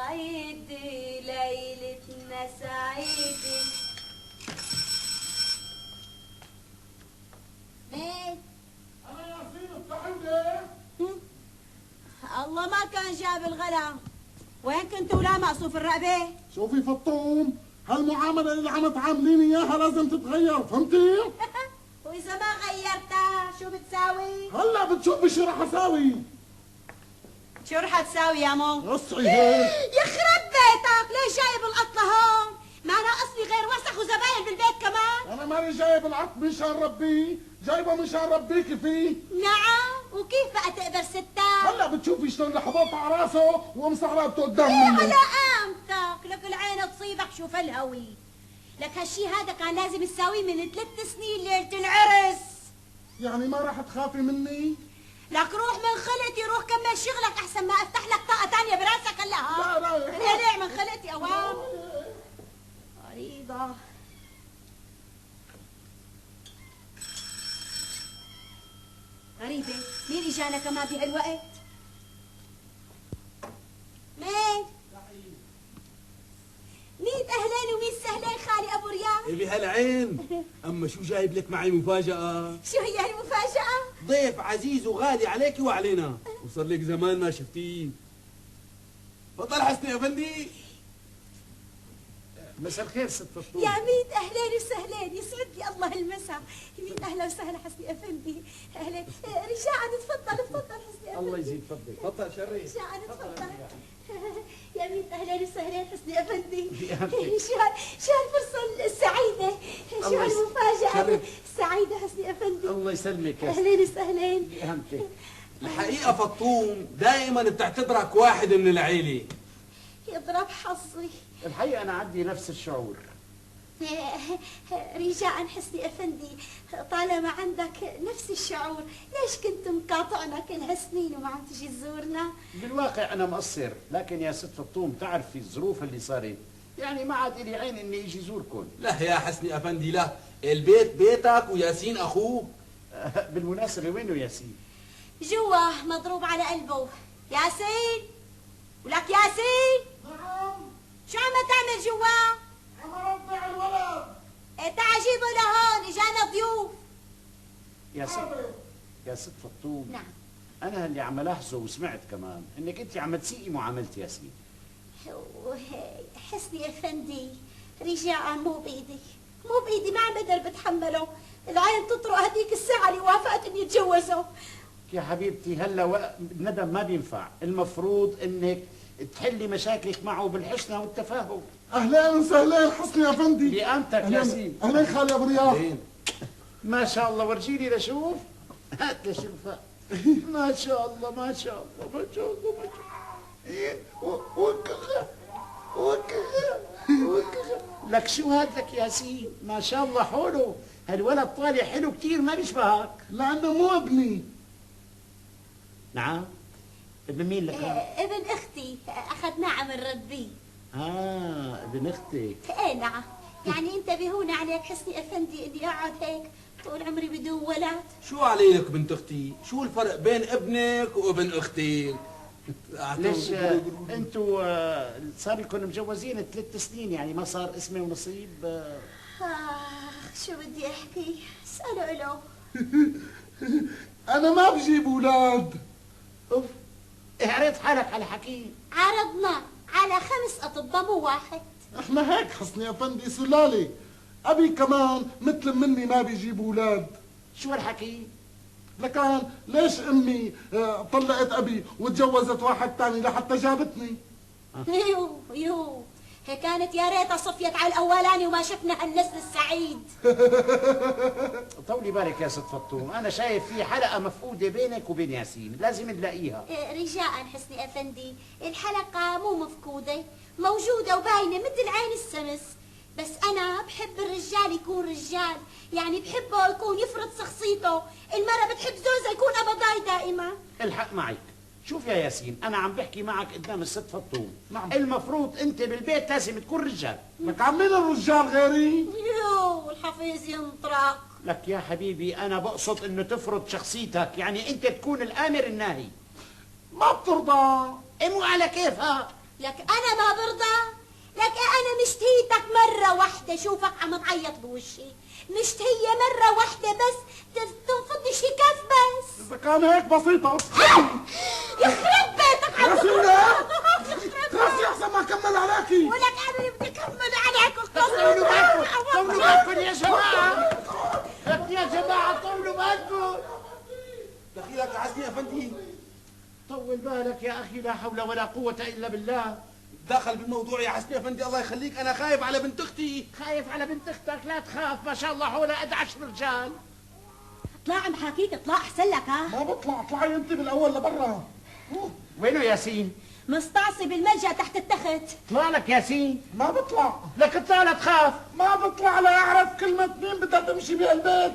سعيدة ليلتنا سعيدة. مين؟ أنا ياسين افتحي لي. الله ما كان جاب الغلا. وين كنتوا لا مقصوف الرقبة؟ شوفي فطوم، هالمعاملة اللي عم تعامليني إياها لازم تتغير، فهمتي؟ وإذا ما غيرتها شو بتساوي؟ هلا بتشوفي شو رح أساوي. شو رح تساوي يا مو؟ قصعي هيك. يخرب بيتك، ليش جايب القط لهون؟ ما ناقصني غير وسخ وزباين بالبيت كمان؟ أنا ماني جايب العط مشان ربيه، جايبه مشان ربيكي فيه. نعم، وكيف بقى تقدر ستات؟ هلا بتشوفي شلون رح احط على راسه وامسح رقبته قدام منه. على قامتك، لك العين تصيبك شوف الهوي. لك هالشي هذا كان لازم تساويه من 3 سنين ليلة العرس. يعني ما رح تخافي مني؟ لك روح من خلقتي، روح كمل شغلك احسن ما افتح لك طاقة تانية براسك هلا. لا لا ليه من خلقتي اوام؟ مريضة. غريبة، مين اجانا كمان بهالوقت؟ مين؟ مين اهلين ومين سهلين خالي ابو رياض؟ بهالعين. اما شو جايب لك معي مفاجأة؟ شو هي المفاجأة؟ ضيف عزيز وغالي عليك وعلينا، وصار لك زمان ما شفتيه. تفضل حسني افندي. مساء الخير ست فطوم. يا ميت اهلين وسهلين، يسعد لي الله المساء. ميت اهلا وسهلا حسني افندي. اهلين رجاء تفضل حسني افندي. الله يزيد فضلك. تفضل شريف. رجاء تفضل. يا ميت اهلين وسهلين حسني افندي. بأهلك. شو هالفرصة السعيدة، شو هالمفاجأة السعيدة حسني افندي. الله يسلمك يا اهلين وسهلين. بأهمتك. الحقيقة فطوم دائما بتعتبرك واحد من العيلة. يضرب حظي. الحقيقة أنا عندي نفس الشعور. رجاء حسني افندي، طالما عندك نفس الشعور ليش كنت مقاطعنا كل هالسنين وما عم تجي تزورنا؟ بالواقع أنا مقصر، لكن يا ست فطوم تعرفي الظروف اللي صارت، يعني ما عاد لي عين إني إجي زوركم. لا يا حسني افندي لا، البيت بيتك وياسين اخوك. بالمناسبة وينه ياسين؟ جوا مضروب على قلبه. ياسين، ولك ياسين. نعم. شو عم تعمل جوا؟ عم ارضع الولد. تعال جيبه لهون، اجانا ضيوف. يا ست فطوم. نعم. أنا اللي عم ألاحظه وسمعت كمان إنك أنت عم تسيئي معاملة ياسين. حسني افندي، رجاء مو بايدي، ما عم بقدر بتحمله. العين تطرق هديك الساعة اللي وافقت اني اتجوزه. يا حبيبتي هلا الندم ما بينفع، المفروض إنك تحلي مشاكلك معه بالحسنى والتفاهم. اهلين وسهلين حسني افندي. بأمتك ياسين. اهلين خالي ابو رياض. ما شاء الله ورجيني لشوف. هات لشوفها. ما شاء الله ما شاء الله ما شاء الله ما شاء الله. لك شو هاد لك ياسين؟ ما شاء الله حوله، هالولد طالع حلو كثير ما بيشبهك. لانه مو ابني. نعم. ابن مين لك؟ ابن اختي، اخذناه عم نربيه. ابن اختك. ايه نعم، يعني انت بهون عليك حسني افندي اني اقعد هيك طول عمري بدون ولد؟ شو عليك بنت اختي؟ شو الفرق بين ابنك وابن اختك؟ ليش انتوا صار لكم مجوزين 3 سنين، يعني ما صار اسمي ونصيب؟ شو بدي احكي؟ اسأله له. انا ما بجيب اولاد. اوف، عرض حالك على حكيم. عرضنا على 5 اطباء مو واحد. احنا هيك حسني افندي سلالة. ابي كمان مثل مني ما بيجيب اولاد. شو هالحكي؟ لكان ليش امي طلقت ابي وتجوزت واحد تاني لحتى جابتني؟ يو هي كانت يا ريتها صفيت على الاولاني وما شفنا هالنسل السعيد. طولي بالك يا ست فطوم، انا شايف في حلقه مفقوده بينك وبين ياسين، لازم نلاقيها. رجاء حسني افندي، الحلقه مو مفقوده، موجوده وباينه مثل عين الشمس. بس انا بحب الرجال يكون رجال، يعني بحبه يكون يفرض شخصيته. المرأة بتحب زوجها يكون ابضاي دائما. الحق معك. شوف يا ياسين، انا عم بحكي معك قدام الست فطوم. نعم. المفروض انت بالبيت لازم تكون رجال. لك عم مين الرجال غيري؟ يو الحفيظ ينطرق. لك يا حبيبي انا بقصد انه تفرض شخصيتك، يعني انت تكون الامر الناهي. ما بترضى. مو على كيفها. لك انا ما برضى، لك انا مشتهيتك مرة واحدة شوفك عم تعيط بوشي، مشتهية مرة واحدة بس تنفض شي كف بس. اذا كان هيك بسيطة يخرب بيتك عم خلصي احسن ما كمل عليكي. ولك انا بدي اكمل عليك طولوا بالكم يا جماعة، يا جماعة طولوا بالكم. دخيلك يا حسني افندي. طول بالك يا أخي، لا حول ولا قوة إلا بالله. دخل بالموضوع يا حسني افندي، الله يخليك، انا خايف على بنت اختي. خايف على بنت أختك؟ لا تخاف، ما شاء الله حولها قد 10 رجال. اطلع عم حكيك، اطلع احسن لك. ها ما بطلع، اطلعي انت بالاول لبرا. وينه ياسين؟ مستعصي بالملجأ تحت التخت. اطلع لك ياسين. ما بطلع، لك اطلع لا تخاف. ما بطلع لا اعرف كلمة مين بدها تمشي بهالبيت.